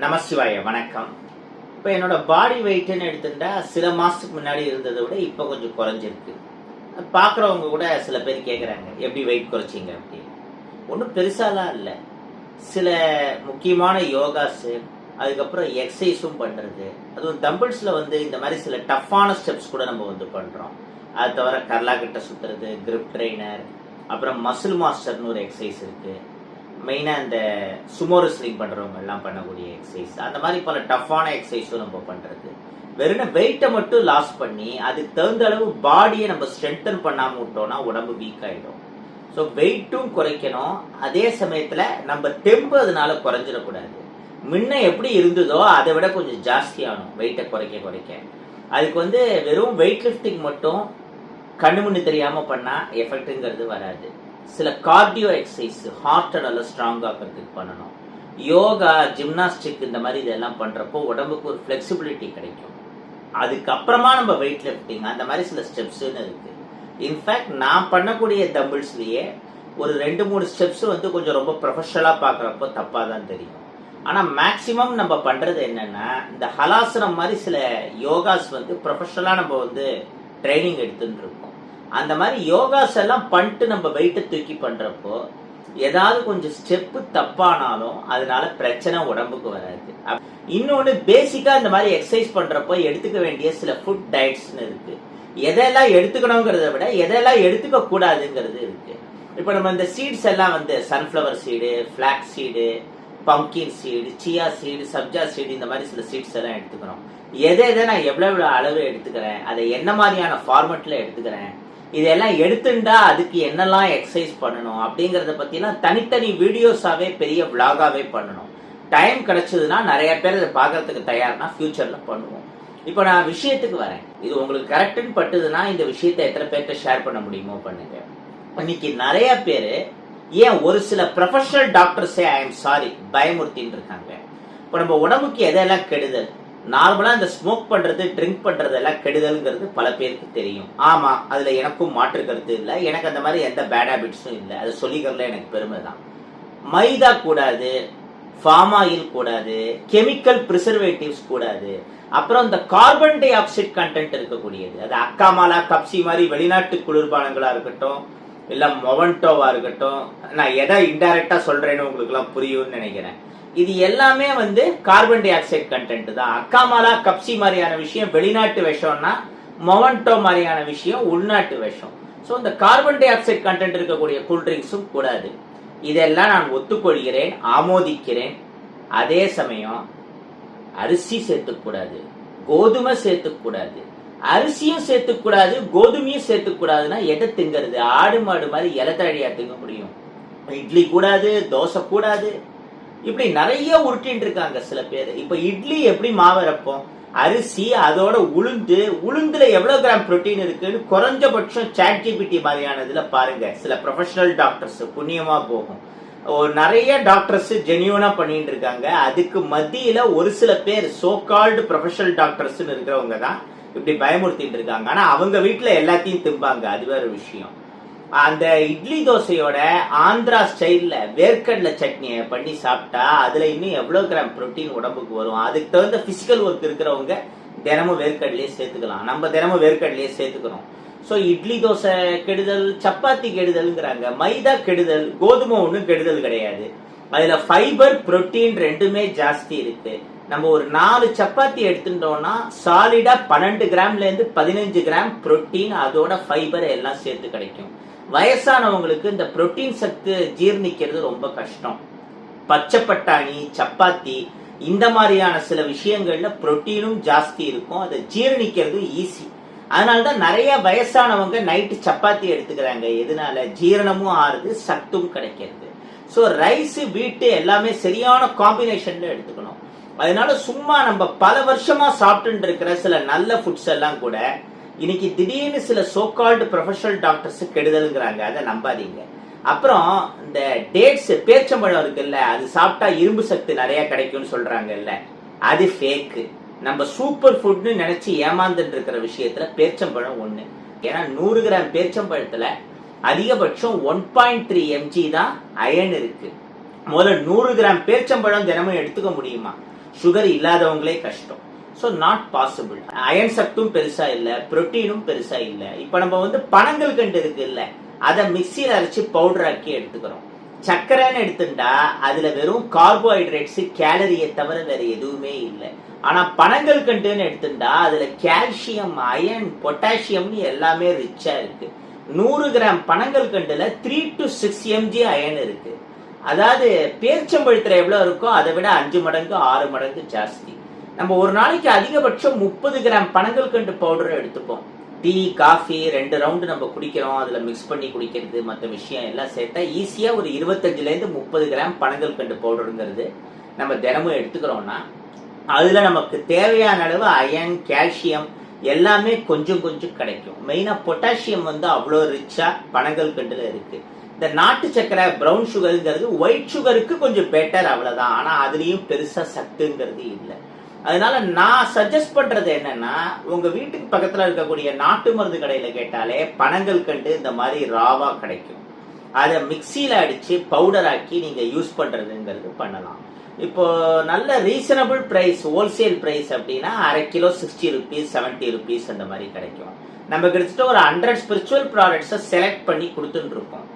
நமசிவாய வணக்கம். இப்போ என்னோட பாடி வெயிட்னு எடுத்துட்டா சில மாசத்துக்கு முன்னாடி இருந்ததை விட இப்போ கொஞ்சம் குறைஞ்சிருக்கு. பார்க்குறவங்க கூட சில பேர் கேட்குறாங்க, எப்படி வெயிட் குறைச்சிங்க அப்படின்னு. ஒன்றும் பெருசாலாம் இல்லை. சில முக்கியமான யோகாஸு, அதுக்கப்புறம் எக்ஸசைஸும் பண்ணுறது, அதுவும் தம்பிள்ஸில் இந்த மாதிரி சில டஃப்பான ஸ்டெப்ஸ் கூட நம்ம பண்ணுறோம். அது தவிர கர்லாக்கிட்ட சுற்றுறது, கிரிப் ட்ரெயினர், அப்புறம் மசில் மாஸ்டர்னு ஒரு எக்ஸசைஸ் இருக்குது. மெயினாக இந்த சுமோ ரெஸ்லிங் பண்ணுறவங்க எல்லாம் பண்ணக்கூடிய எக்ஸசைஸ், அந்த மாதிரி பல டஃப்பான எக்ஸசைஸும் நம்ம பண்ணுறது. வெறும் வெயிட்டை மட்டும் லாஸ் பண்ணி அதுக்கு தகுந்த அளவு பாடியை நம்ம ஸ்ட்ரென்தன் பண்ணாமல் விட்டோம்னா உடம்பு வீக் ஆகிடும். ஸோ வெயிட்டும் குறைக்கணும், அதே சமயத்தில் நம்ம தெம்பு அதனால குறைஞ்சிடக்கூடாது. முன்ன எப்படி இருந்ததோ அதை விட கொஞ்சம் ஜாஸ்தியாகணும் வெயிட்டை குறைக்க. அதுக்கு வெறும் வெயிட் லிஃப்டிங் மட்டும் கண்ணு முன்னு தெரியாமல் பண்ணால் எஃபெக்ட்டுங்கிறது வராது. சில கார்டியோ எக்ஸசைஸ் ஹார்ட்டை நல்லா ஸ்ட்ராங் ஆக்கிறதுக்கு பண்ணணும். யோகா, ஜிம்னாஸ்டிக், இந்த மாதிரி இதெல்லாம் பண்ணுறப்போ உடம்புக்கு ஒரு ஃப்ளெக்சிபிலிட்டி கிடைக்கும். அதுக்கப்புறமா நம்ம வெயிட் லிஃப்டிங், அந்த மாதிரி சில ஸ்டெப்ஸுன்னு இருக்குது. இன்ஃபேக்ட் நான் பண்ணக்கூடிய தம்பிள்ஸ்லேயே ஒரு 2-3 ஸ்டெப்ஸ் கொஞ்சம் ரொம்ப ப்ரொஃபஷனலாக பார்க்குறப்போ தப்பாக தான் தெரியும். ஆனால் மேக்சிமம் நம்ம பண்ணுறது என்னென்னா, இந்த ஹலாசனம் மாதிரி சில யோகாஸ் ப்ரொஃபஷனலாக நம்ம ட்ரைனிங் எடுத்துன்னு இருக்கோம். அந்த மாதிரி யோகாஸ் எல்லாம் பண்ணிட்டு நம்ம வெயிட்டை தூக்கி பண்ணுறப்போ ஏதாவது கொஞ்சம் ஸ்டெப்பு தப்பானாலும் அதனால பிரச்சனை உடம்புக்கு வராது. இன்னொன்று, பேசிக்காக இந்த மாதிரி எக்ஸசைஸ் பண்ணுறப்போ எடுத்துக்க வேண்டிய சில ஃபுட் டயட்ஸ்ன்னு இருக்குது. எதெல்லாம் எடுத்துக்கணுங்கிறத விட எதெல்லாம் எடுத்துக்க கூடாதுங்கிறது இருக்குது. இப்போ நம்ம இந்த சீட்ஸ் எல்லாம் sunflower seed, flax seed, pumpkin seed, chia seed, sabja seed, இந்த மாதிரி சில சீட்ஸ் எல்லாம் எடுத்துக்கிறோம். எதை நான் எவ்வளோ அளவு எடுத்துக்கிறேன், அதை என்ன மாதிரியான ஃபார்மெட்டில் எடுத்துக்கிறேன், இதெல்லாம் எடுத்துட்டா அதுக்கு என்னெல்லாம் எக்ஸசைஸ் பண்ணணும் அப்படிங்கிறத பற்றிலாம் தனித்தனி வீடியோஸாகவே பெரிய விளாகாகவே பண்ணணும். டைம் கிடைச்சதுன்னா நிறைய பேர் இதை பார்க்கறதுக்கு தயார்னா ஃபியூச்சரில் பண்ணுவோம். இப்போ நான் விஷயத்துக்கு வரேன். இது உங்களுக்கு கரெக்டுன்னு பட்டுதுன்னா இந்த விஷயத்தை எத்தனை பேர்கிட்ட ஷேர் பண்ண முடியுமோ பண்ணுங்க. இன்னைக்கு நிறைய பேர், ஏன் ஒரு சில ப்ரொஃபஷனல் டாக்டர்ஸே ஐ எம் சாரி பயமுறுத்தின்னு இருக்காங்க. இப்போ நம்ம உடம்புக்கு எதெல்லாம் கெடுதல், நார்மலா இந்த ஸ்மோக் பண்றது, ட்ரிங்க் பண்றது எல்லாம் கெடுதல்ங்கிறது பல பேருக்கு தெரியும். ஆமா, அதுல எனக்கும் மாற்று கருத்து இல்லை. எனக்கு அந்த மாதிரி எந்த பேட் ஹேபிட்ஸும் இல்லை. அது சொல்லிக்கிறதுல எனக்கு பெருமை தான். மைதா கூடாது, ஃபார்ம் ஆயில் கூடாது, கெமிக்கல் ப்ரிசர்வேட்டிவ்ஸ் கூடாது, அப்புறம் இந்த கார்பன் டை ஆக்சைடு கண்டென்ட் இருக்கக்கூடியது, அது அக்காமாலா, கப்சி மாதிரி வெளிநாட்டு குளிர்பானங்களா இருக்கட்டும், இல்ல மொவன்டோவா இருக்கட்டும், நான் எதை இன்டைரக்டா சொல்றேன்னு உங்களுக்கு எல்லாம் புரியும்னு நினைக்கிறேன். இது எல்லாமே கார்பன் டை ஆக்சைடு கண்டென்ட் தான். அக்காமாலா, கப்சி மாதிரியான விஷயம் வெளிநாட்டு விஷம்னா, மொவன்டோ மாதிரியான விஷயம் உள்நாட்டு விஷம். ஸோ இந்த கார்பன் டை ஆக்சைடு கண்டென்ட் இருக்கக்கூடிய கூல்ட்ரிங்க்ஸும் கூடாது. இதெல்லாம் நான் ஒத்துக்கொள்கிறேன், ஆமோதிக்கிறேன். அதே சமயம் அரிசி சேர்த்துக்கூடாது, கோதுமை சேர்த்துக்கூடாது, அரிசியும் சேர்த்துக்கூடாது, கோதுமையும் சேர்த்துக்கூடாதுன்னா எதை திங்கிறது? ஆடு மாடு மாதிரி இலத்தழியா திங்க முடியும்? இட்லி கூடாது, தோசை கூடாது, இப்படி நிறைய உருட்டின்னு இருக்காங்க சில பேர். இப்ப இட்லி எப்படி மாவு அரைப்போம்? அரிசி, அதோட உளுந்துல எவ்வளவு கிராம் புரோட்டீன் இருக்குன்னு குறைஞ்சபட்சம் ChatGPT மாதிரியானதுல பாருங்க. சில ப்ரொஃபஷனல் டாக்டர்ஸ் புண்ணியமா போகும். நிறைய டாக்டர்ஸ் ஜெனியூனா பண்ணிட்டு இருக்காங்க. அதுக்கு மத்தியில ஒரு சில பேர் சோ கால்டு ப்ரொஃபஷனல் டாக்டர்ஸ் இருக்கிறவங்க தான் இப்படி பயமுறுத்திட்டு இருக்காங்க. ஆனா அவங்க வீட்டுல எல்லாத்தையும் திம்பாங்க, அது வேற விஷயம். அந்த இட்லி தோசையோட ஆந்திரா ஸ்டைல்ல வேர்க்கடலை சட்னியை பண்ணி சாப்பிட்டா அதுல இன்னும் எவ்வளவு கிராம் புரோட்டீன் உடம்புக்கு வரும். அதுக்கு தகுந்த பிசிக்கல் ஒர்க் இருக்கிறவங்க தினமும் வேர்க்கடலையே சேர்த்துக்கலாம். நம்ம தினமும் வேர்க்கடலையே சேர்த்துக்கிறோம். ஸோ இட்லி தோசை கெடுதல், சப்பாத்தி கெடுதல்ங்கிறாங்க. மைதா கெடுதல், கோதுமை ஒன்றும் கெடுதல் கிடையாது. அதுல ஃபைபர், புரோட்டீன் ரெண்டுமே ஜாஸ்தி இருக்கு. நம்ம ஒரு 4 சப்பாத்தி எடுத்துட்டோம்னா சாலிடா 12 கிராம்ல இருந்து 15 கிராம் புரோட்டீன், அதோட ஃபைபர் எல்லாம் சேர்த்து கிடைக்கும். வயசானவங்களுக்கு இந்த புரோட்டீன் சத்து ஜீர்ணிக்கிறது ரொம்ப கஷ்டம். பச்சை பட்டாணி, சப்பாத்தி, இந்த மாதிரியான சில விஷயங்கள்ல புரோட்டீனும் ஜாஸ்தி இருக்கும், அதை ஜீரணிக்கிறது ஈஸி. அதனாலதான் நிறைய வயசானவங்க நைட்டு சப்பாத்தி எடுத்துக்கிறாங்க. எதனால? ஜீரணமும் ஆறுது, சத்தும் கிடைக்கிறது. ஸோ ரைஸ், வீட்டு எல்லாமே சரியான காம்பினேஷன்ல எடுத்துக்கணும். அதனால சும்மா நம்ம பல வருஷமா சாப்பிட்டு இருக்கிற சில நல்ல ஃபுட்ஸ் எல்லாம் கூட இன்னைக்கு திடீர்னு சில சோகால்டு ப்ரொஃபஷனல் டாக்டர்ஸ் கெடுதல்ங்கிறாங்க. அதை நம்பாதீங்க. அப்புறம் இந்த டேட்ஸ், பேர்ச்சம்பழம் இருக்குல்ல, அது சாப்பிட்டா இரும்பு சக்தி நிறைய கிடைக்கும்னு சொல்றாங்கல்ல, அது ஃபேக்கு. நம்ம சூப்பர் ஃபுட்னு நினைச்சு ஏமாந்துட்டு இருக்கிற விஷயத்துல பேர்ச்சம்பழம் ஒண்ணு. ஏன்னா 100 கிராம் பேர்ச்சம்பழத்துல அதிகபட்சம் 1.3 mg தான் அயன் இருக்கு. முதல்ல 100 கிராம் பேர்ச்சம்பழம் தினமும் எடுத்துக்க முடியுமா? சுகர் இல்லாதவங்களே கஷ்டம். So not possible. அயன் சத்தும் பெருசா இல்லை, புரோட்டீனும் பெருசா இல்லை. இப்போ நம்ம வந்து பனங்கள் கண்டு இருக்கு இல்ல, அதை மிக்சியில் அரைச்சி பவுடர் ஆக்கி எடுத்துக்கிறோம். சர்க்கரைன்னு எடுத்துட்டா அதுல வெறும் கார்போஹைட்ரேட்ஸ் கேலரியை தவிர வேற எதுவுமே இல்லை. ஆனா பனங்கள் கண்டுன்னு எடுத்துட்டா அதுல கால்சியம், அயன், பொட்டாசியம்னு எல்லாமே ரிச்சா இருக்கு. 100 கிராம் பனங்கள் கண்டுல 3 to 6 mg அயன் இருக்கு. அதாவது பேரிச்சம்பழத்துல எவ்வளவு இருக்கோ அதை விட 5 மடங்கு 6 மடங்கு ஜாஸ்தி. நம்ம ஒரு நாளைக்கு அதிகபட்சம் 30 கிராம் பனங்கள் கண்டு பவுடர் எடுத்துப்போம். டீ, காஃபி 2 ரவுண்டு நம்ம குடிக்கிறோம், அதுல மிக்ஸ் பண்ணி குடிக்கிறது, மற்ற விஷயம் எல்லாம் சேர்த்தா ஈஸியா ஒரு 25 to 30 கிராம் பனங்கள் கண்டு பவுடருங்கிறது நம்ம தினமும் எடுத்துக்கிறோம்னா அதுல நமக்கு தேவையான அளவு அயன், கால்சியம் எல்லாமே கொஞ்சம் கொஞ்சம் கிடைக்கும். மெயினா பொட்டாசியம் வந்து அவ்வளோ ரிச்சா பனங்கள் கண்டுல இருக்கு. இந்த நாட்டு சக்கரை, பிரவுன் சுகருங்கிறது ஒயிட் சுகருக்கு கொஞ்சம் பெட்டர், அவ்வளவுதான். ஆனா அதுலயும் பெருசா சத்துங்கிறது இல்லை. அதனால நான் சஜஸ்ட் பண்றது என்னன்னா, உங்க வீட்டுக்கு பக்கத்துல இருக்கக்கூடிய நாட்டு மருந்து கடையில கேட்டாலே பனங்கள் கண்டு இந்த மாதிரி ராவா கிடைக்கும். அதை மிக்சியில அடிச்சு பவுடர் ஆக்கி நீங்க யூஸ் பண்றதுங்கிறது பண்ணலாம். இப்போ நல்ல ரீசனபிள் பிரைஸ், ஹோல்சேல் பிரைஸ் அப்படின்னா அரை கிலோ 60 rupees 70 rupees அந்த மாதிரி கிடைக்கும். நம்ம கிட்டத்தட்ட ஒரு 100 ஸ்பிரிச்சுவல் ப்ராடக்ட்ஸை செலக்ட் பண்ணி கொடுத்துட்டு இருக்கோம்.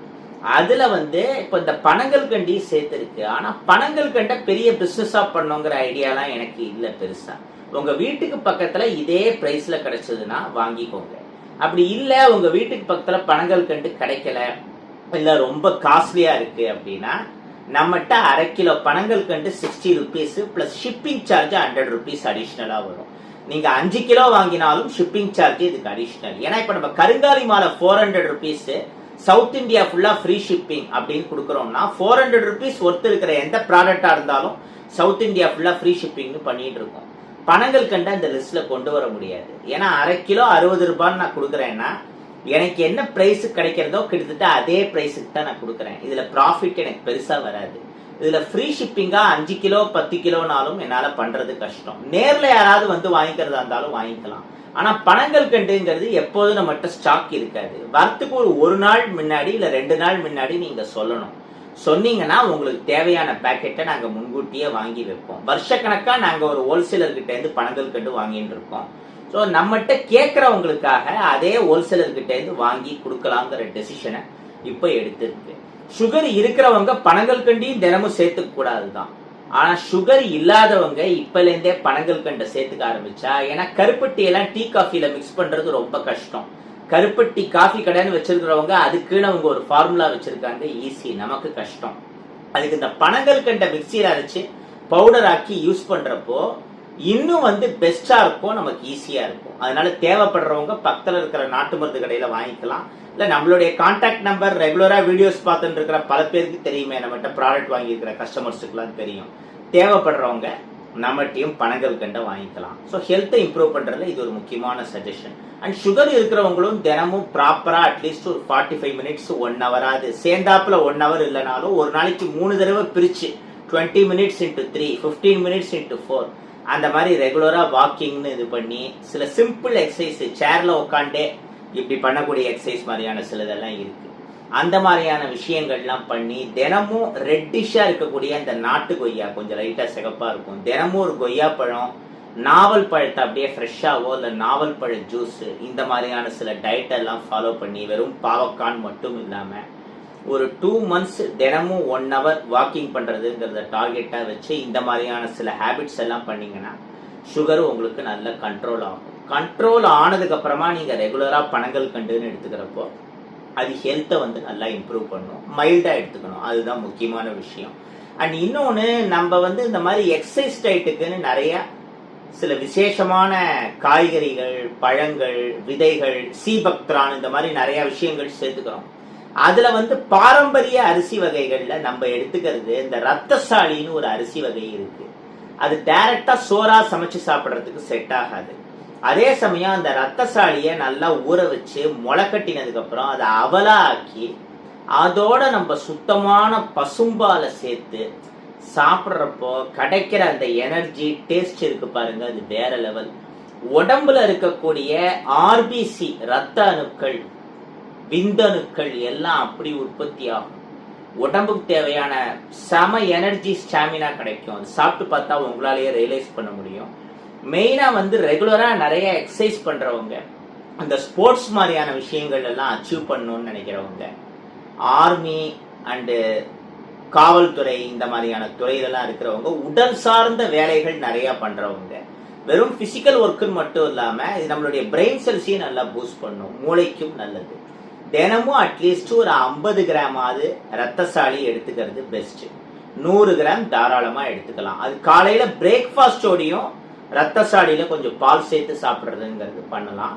அதுல வந்து இப்ப இந்த பனங்கள் கண்டி சேர்த்து இருக்கு. ஆனா பனங்கள் கண்ட பெரிய பிசினஸா பண்ணுங்கிற ஐடியாலாம் எனக்கு இல்ல பெருசா. உங்க வீட்டுக்கு பக்கத்துல இதே பிரைஸ்ல கிடைச்சதுன்னா வாங்கிக்கோங்க. அப்படி இல்ல உங்க வீட்டுக்கு பக்கத்துல பனங்கள் கண்டு கிடைக்கல, இல்ல ரொம்ப காஸ்ட்லியா இருக்கு அப்படின்னா நம்மகிட்ட அரை கிலோ பனங்கள் கண்டு 60 rupees plus shipping charge 100 rupees அடிஷனலா வரும். நீங்க 5 கிலோ வாங்கினாலும் ஷிப்பிங் சார்ஜ் இதுக்கு அடிஷனல். ஏன்னா இப்ப நம்ம கருங்காலி மாலை 400 rupees, சவுத் இந்தியா ஃபுல்லா ஃப்ரீ ஷிப்பிங் அப்படின்னு கொடுக்குறோம்னா 400 rupees ஒர்த்து இருக்கிற எந்த ப்ராடக்டா இருந்தாலும் சவுத் இந்தியா ஃபுல்லா ஃப்ரீ ஷிப்பிங்னு பண்ணிட்டு இருக்கோம். பனங்கள் கண்டு அந்த லிஸ்ட்ல கொண்டு வர முடியாது. ஏன்னா அரை கிலோ 60 ரூபான்னு நான் கொடுக்குறேன்னா எனக்கு என்ன பிரைஸ் கிடைக்கிறதோ கிட்டத்தட்ட அதே பிரைஸுக்கு தான் நான் கொடுக்குறேன். இதுல ப்ராஃபிட் எனக்கு பெருசா வராது. இதுல ஃப்ரீ ஷிப்பிங்கா 5 கிலோ 10 கிலோனாலும் என்னால பண்றது கஷ்டம். நேர்ல யாராவது வந்து வாங்கிக்கிறதா இருந்தாலும் வாங்கிக்கலாம். ஆனா பனங்கள் கண்டுங்கிறது எப்போதும் நம்மகிட்ட ஸ்டாக் இருக்காது. வரத்துக்கு ஒரு நாள் முன்னாடி இல்ல 2 நாள் முன்னாடி நீங்க சொல்லணும். சொன்னீங்கன்னா உங்களுக்கு தேவையான பேக்கெட்டை நாங்க முன்கூட்டியே வாங்கி வைப்போம். வருஷக்கணக்கா நாங்க ஒரு ஹோல்சேலர் கிட்ட இருந்து பனங்கள் கண்டு வாங்கிட்டு இருக்கோம். ஸோ நம்மகிட்ட கேட்கறவங்களுக்காக அதே ஹோல்சேலர் கிட்ட இருந்து வாங்கி கொடுக்கலாங்கிற டெசிஷனை இப்போ எடுத்திருக்கு. சுகர் இருக்கிறவங்க பனங்கள் கண்டியும் தினமும் சேர்த்துக்க கூடாதுதான். ஆனா சுகர் இல்லாதவங்க இப்பல இருந்தே பனங்கள் கண்டை சேர்த்துக்க ஆரம்பிச்சா, ஏன்னா கருப்பட்டி எல்லாம் டீ காஃபில மிக்ஸ் பண்றது ரொம்ப கஷ்டம். கருப்பட்டி காஃபி கடைன்னு வச்சிருக்கிறவங்க அதுக்குன்னு அவங்க ஒரு ஃபார்முலா வச்சிருக்காங்க, ஈஸி. நமக்கு கஷ்டம். அதுக்கு இந்த பனங்கள் கண்டை மிக்சியில் அரைச்சு பவுடர் ஆக்கி யூஸ் பண்றப்போ இன்னும் வந்து பெஸ்டா இருக்கும், நமக்கு ஈஸியா இருக்கும். அதனால தேவைப்படுறவங்க பக்கத்துல இருக்கிற நாட்டு மருந்து கடையில வாங்கிக்கலாம். இல்ல நம்மளுடைய கான்டாக்ட் நம்பர் ரெகுலரா வீடியோஸ் பார்த்துட்டு இருக்கிற பல பேருக்கு தெரியுமே, நம்மகிட்ட ப்ராடக்ட் வாங்கி இருக்கிற கஸ்டமர்ஸுக்குலாம் தெரியும். தேவைப்படுறவங்க நம்மகிட்டையும் பனங்கள் கண்டை வாங்கிக்கலாம். ஸோ ஹெல்த்தை இம்ப்ரூவ் பண்றதுல இது ஒரு முக்கியமான சஜஷன். அண்ட் சுகர் இருக்கிறவங்களும் தினமும் ப்ராப்பரா அட்லீஸ்ட் ஒரு 45 minutes 1 hour சேர்ந்தாப்புல 1 hour இல்லைனாலும் ஒரு நாளைக்கு 3 தடவை பிரிச்சு 20 minutes into 3, 15 minutes into 4 அந்த மாதிரி ரெகுலரா வாக்கிங்னு இது பண்ணி சில சிம்பிள் எக்ஸசைஸ், சேர்ல உட்காண்டே இப்படி பண்ணக்கூடிய எக்ஸசைஸ் மாதிரியான சிலதெல்லாம் இருக்கு. அந்த மாதிரியான விஷயங்கள்லாம் பண்ணி தினமும் ரெட்டிஷா இருக்கக்கூடிய அந்த நாட்டு கொய்யா, கொஞ்சம் லைட்டா சிகப்பா இருக்கும், தினமும் ஒரு கொய்யா பழம், நாவல் பழத்தை அப்படியே ஃப்ரெஷ்ஷாவோ இல்லை நாவல் பழ ஜூஸ், இந்த மாதிரியான சில டயட் எல்லாம் ஃபாலோ பண்ணி வெறும் பாவக்கான் மட்டும் இல்லாம ஒரு 2 months தினமும் 1 hour வாக்கிங் பண்றதுங்கிறத டார்கெட்டா வச்சு இந்த மாதிரியான சில ஹேபிட்ஸ் எல்லாம் பண்ணீங்கன்னா சுகர் உங்களுக்கு நல்ல கண்ட்ரோல் ஆகும். கண்ட்ரோல் ஆனதுக்கு அப்புறமா நீங்க ரெகுலரா பனங்கள் கண்டுன்னு எடுத்துக்கிறப்போ அது ஹெல்த்தை வந்து நல்லா இம்ப்ரூவ் பண்ணும். மைல்டா எடுத்துக்கணும், அதுதான் முக்கியமான விஷயம். அண்ட் இன்னொன்னு, நம்ம வந்து இந்த மாதிரி எக்ஸசைஸ் டயட்டுக்குன்னு நிறைய சில விசேஷமான காய்கறிகள், பழங்கள், விதைகள், சீபக்திரான், இந்த மாதிரி நிறைய விஷயங்கள் சேர்த்துக்கிறோம். அதுல வந்து பாரம்பரிய அரிசி வகைகள்ல நம்ம எடுத்துக்கிறது இந்த ரத்தசாலின்னு ஒரு அரிசி வகை இருக்கு. அது டைரக்டா சோறா சமைச்சு சாப்பிட்றதுக்கு செட் ஆகாது. அதே சமயம் அந்த ரத்தசாலியை நல்லா ஊற வச்சு முளை கட்டினதுக்கு அப்புறம் அதை அவலா ஆக்கி அதோட நம்ம சுத்தமான பசும்பாலை சேர்த்து சாப்பிட்றப்போ கிடைக்கிற அந்த எனர்ஜி, டேஸ்ட் இருக்கு பாருங்க, அது வேற லெவல். உடம்புல இருக்கக்கூடிய ஆர்பிசி, ரத்த அணுக்கள், விந்தணுக்கள் எல்லாம் அப்படி உற்பத்தி ஆகும். உடம்புக்கு தேவையான செம எனர்ஜி ஸ்டாமினா கிடைக்கும். அது சாப்பிட்டு பார்த்தா உங்களாலேயே ரியலைஸ் பண்ண முடியும். மெயினா வந்து ரெகுலரா நிறைய எக்ஸசைஸ் பண்றவங்க, அந்த ஸ்போர்ட்ஸ் மாதிரியான விஷயங்கள் எல்லாம் அச்சீவ் பண்ணணும்னு நினைக்கிறவங்க, ஆர்மி அண்டு காவல்துறை இந்த மாதிரியான துறையிலலாம் இருக்கிறவங்க, உடல் சார்ந்த வேலைகள் நிறைய பண்றவங்க, வெறும் பிசிக்கல் ஒர்க்குன்னு மட்டும் இல்லாம இது நம்மளுடைய பிரெயின் செல்ஸையும் நல்லா பூஸ்ட் பண்ணும், மூளைக்கும் நல்லது. தினமும் அட்லீஸ்ட் ஒரு 50 கிராமாவது ரத்தசாலி எடுத்துக்கிறது பெஸ்ட். 100 கிராம் தாராளமா எடுத்துக்கலாம். அது காலையில பிரேக்ஃபாஸ்டோடையும் ரத்தசாலியில கொஞ்சம் பால் சேர்த்து சாப்பிடுறதுங்கிறது பண்ணலாம்.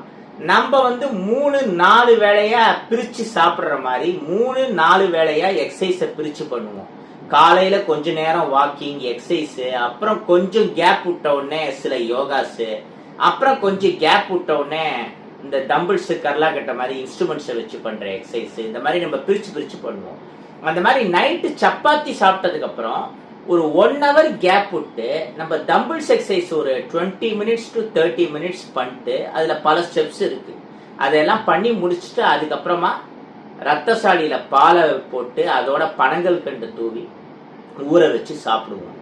நம்ம வந்து 3-4 வேளையா பிரிச்சு சாப்பிடுற மாதிரி 3-4 வேளையா எக்ஸசைஸை பிரிச்சு பண்ணுவோம். காலையில கொஞ்ச நேரம் வாக்கிங் எக்ஸசைஸ், அப்புறம் கொஞ்சம் கேப் விட்ட உடனே சில யோகாஸ், அப்புறம் கொஞ்சம் கேப் விட்ட உடனே இந்த டம்பிள்ஸ் கர்லா கட்ட மாதிரி இன்ஸ்ட்ருமெண்ட்ஸை வச்சு பண்ற எக்ஸசைஸ், இந்த மாதிரி நம்ம பிரிச்சு பிரிச்சு பண்ணுவோம். அந்த மாதிரி நைட்டு சப்பாத்தி சாப்பிட்டதுக்கு அப்புறம் ஒரு 1 hour கேப் விட்டு நம்ம டம்பிள்ஸ் எக்ஸசைஸ் ஒரு 20 minutes to 30 minutes பண்ணிட்டு, அதுல பல ஸ்டெப்ஸ் இருக்கு, அதெல்லாம் பண்ணி முடிச்சுட்டு அதுக்கப்புறமா ரத்தசாலியில பாலை போட்டு அதோட பனங்கள் கண்டு தூவி ஊற வச்சு சாப்பிடுவோம்.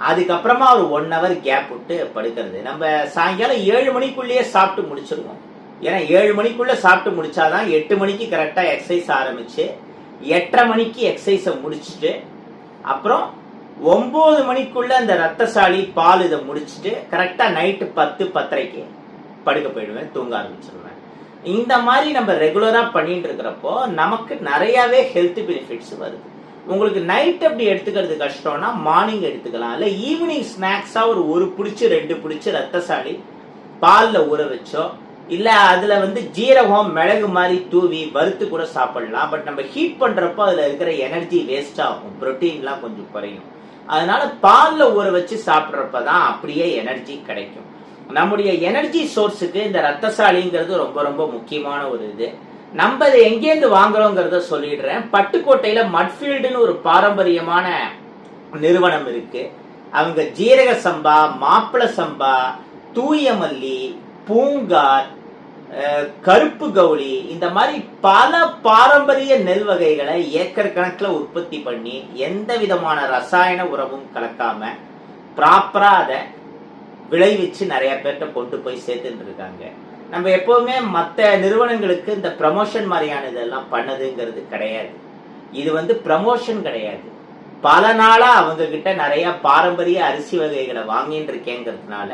அதுக்கப்புறமா ஒரு 1 hour கேப் விட்டு படுக்கிறது. நம்ம சாயங்காலம் 7 மணிக்குள்ளேயே சாப்பிட்டு முடிச்சிருவோம். ஏன்னா 7 மணிக்குள்ள சாப்பிட்டு முடிச்சாதான் 8 மணிக்கு கரெக்டா எக்ஸசைஸ் ஆரம்பிச்சு 8:30 மணிக்கு எக்ஸசைஸை முடிச்சுட்டு, அப்புறம் 9 மணிக்குள்ள அந்த ரத்தசாலி பால் இதை முடிச்சுட்டு கரெக்டா நைட்டு 10-10:30க்கு படுக்க போயிடுவேன், தூங்க ஆரம்பிச்சிருவேன். இந்த மாதிரி நம்ம ரெகுலரா பண்ணிட்டு இருக்கிறப்போ நமக்கு நிறையவே ஹெல்த் பெனிஃபிட்ஸ் வருது. உங்களுக்கு நைட் அப்படி எடுத்துக்கிறது கஷ்டம்னா மார்னிங் எடுத்துக்கலாம். இல்ல ஈவினிங் ஸ்நாக்ஸா ஒரு பிடிச்சு 2 பிடிச்சு ரத்தசாலி பால்ல ஊற வச்சோ, இல்ல அதுல வந்து ஜீரகம் மிளகு மாதிரி தூவி வறுத்து கூட சாப்பிடலாம். பட் நம்ம ஹீட் பண்றப்போ அதுல இருக்கிற எனர்ஜி வேஸ்ட் ஆகும், புரோட்டீன்லாம் கொஞ்சம் குறையும். அதனால பால்ல ஊற வச்சு சாப்பிட்றப்பதான் அப்படியே எனர்ஜி கிடைக்கும். நம்முடைய எனர்ஜி சோர்ஸுக்கு இந்த ரத்தசாலிங்கிறது ரொம்ப ரொம்ப முக்கியமான ஒரு இது. நம்ம இதை எங்கேருந்து வாங்குறோங்கிறத சொல்லிடுறேன். பட்டுக்கோட்டையில மட்ஃபீல்டுன்னு ஒரு பாரம்பரியமான நிறுவனம் இருக்கு. அவங்க ஜீரக சம்பா, மாப்பிள சம்பா, தூய மல்லி, பூங்கார், கருப்பு கவுளி, இந்த மாதிரி பல பாரம்பரிய நெல் வகைகளை ஏக்கர் கணக்கில் உற்பத்தி பண்ணி எந்த விதமான ரசாயன உரமும் கலக்காம ப்ராப்பரா அதை விளைவிச்சு நிறைய பேர்கிட்ட கொண்டு போய் சேர்த்துட்டு இருக்காங்க. நம்ம எப்பவுமே மற்ற நிறுவனங்களுக்கு இந்த ப்ரமோஷன் மாதிரியான இதெல்லாம் பண்ணதுங்கிறது கிடையாது. இது வந்து ப்ரமோஷன் கிடையாது. பல நாளா அவங்க கிட்ட நிறைய பாரம்பரிய அரிசி வகைகளை வாங்கிட்டு இருக்கேங்கிறதுனால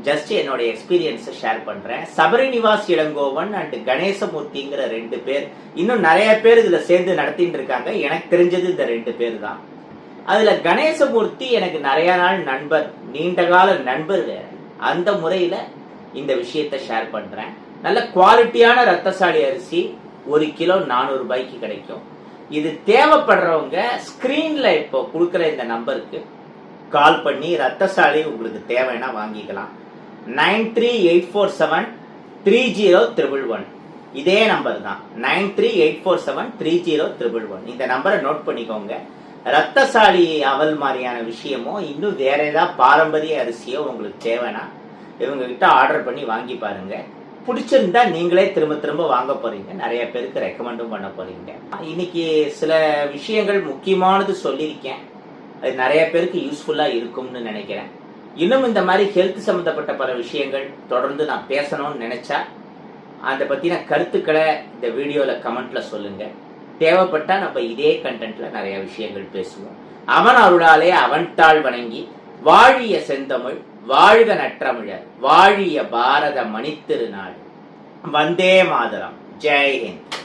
ஜஸ்ட் என்னோட எக்ஸ்பீரியன்ஸை ஷேர் பண்றேன். சபரிநிவாஸ் இளங்கோவன் அண்ட் கணேசமூர்த்திங்கிற 2 பேர், இன்னும் நிறைய பேர் இதுல சேர்ந்து நடத்திட்டு இருக்காங்க. எனக்கு தெரிஞ்சது இந்த 2 பேர் தான். அதுல கணேசமூர்த்தி எனக்கு நிறைய நாள் நண்பர், நீண்ட கால நண்பர் வேற. அந்த முறையில இந்த விஷயத்தை ஷேர் பண்றேன். நல்ல குவாலிட்டியான ரத்தசாலி அரிசி 1 கிலோ 400 ரூபாய்க்கு கிடைக்கும். இது தேவைப்படுறவங்க ஸ்கிரீன்ல இப்போ கொடுக்குற இந்த நம்பருக்கு கால் பண்ணி ரத்தசாலி உங்களுக்கு தேவைன்னா வாங்கிக்கலாம். 9384730111 இதே நம்பர் தான். 9384730111 இந்த நம்பரை நோட் பண்ணிக்கோங்க. ரத்தசாலி அவல் மாதிரியான விஷயமோ இன்னும் வேற ஏதாவது பாரம்பரிய அரிசியோ உங்களுக்கு தேவைன்னா இவங்க கிட்ட ஆர்டர் பண்ணி வாங்கி பாருங்க. பிடிச்சிருந்தா நீங்களே திரும்ப திரும்ப வாங்க போறீங்க, நிறைய பேருக்கு ரெக்கமெண்டும் பண்ண போறீங்க. இன்னைக்கு சில விஷயங்கள் முக்கியமானது சொல்லியிருக்கேன், அது நிறைய பேருக்கு யூஸ்ஃபுல்லா இருக்கும்னு நினைக்கிறேன். இன்னும் இந்த மாதிரி ஹெல்த் சம்பந்தப்பட்ட பல விஷயங்கள் தொடர்ந்து நான் பேசணும்னு நினைச்சா அதை பத்தின கருத்துக்களை இந்த வீடியோல கமெண்ட்ல சொல்லுங்க. தேவைப்பட்டா நம்ம இதே கண்டென்ட்ல நிறைய விஷயங்கள் பேசுவோம். அவன் அருளாலே அவன் தாள் வணங்கி வாழிய செந்தமிழ் வாழ்க நற்றமிழர் வாழிய பாரத மணித்திருநாள். வந்தே மாதரம். ஜெய் ஹிந்த்.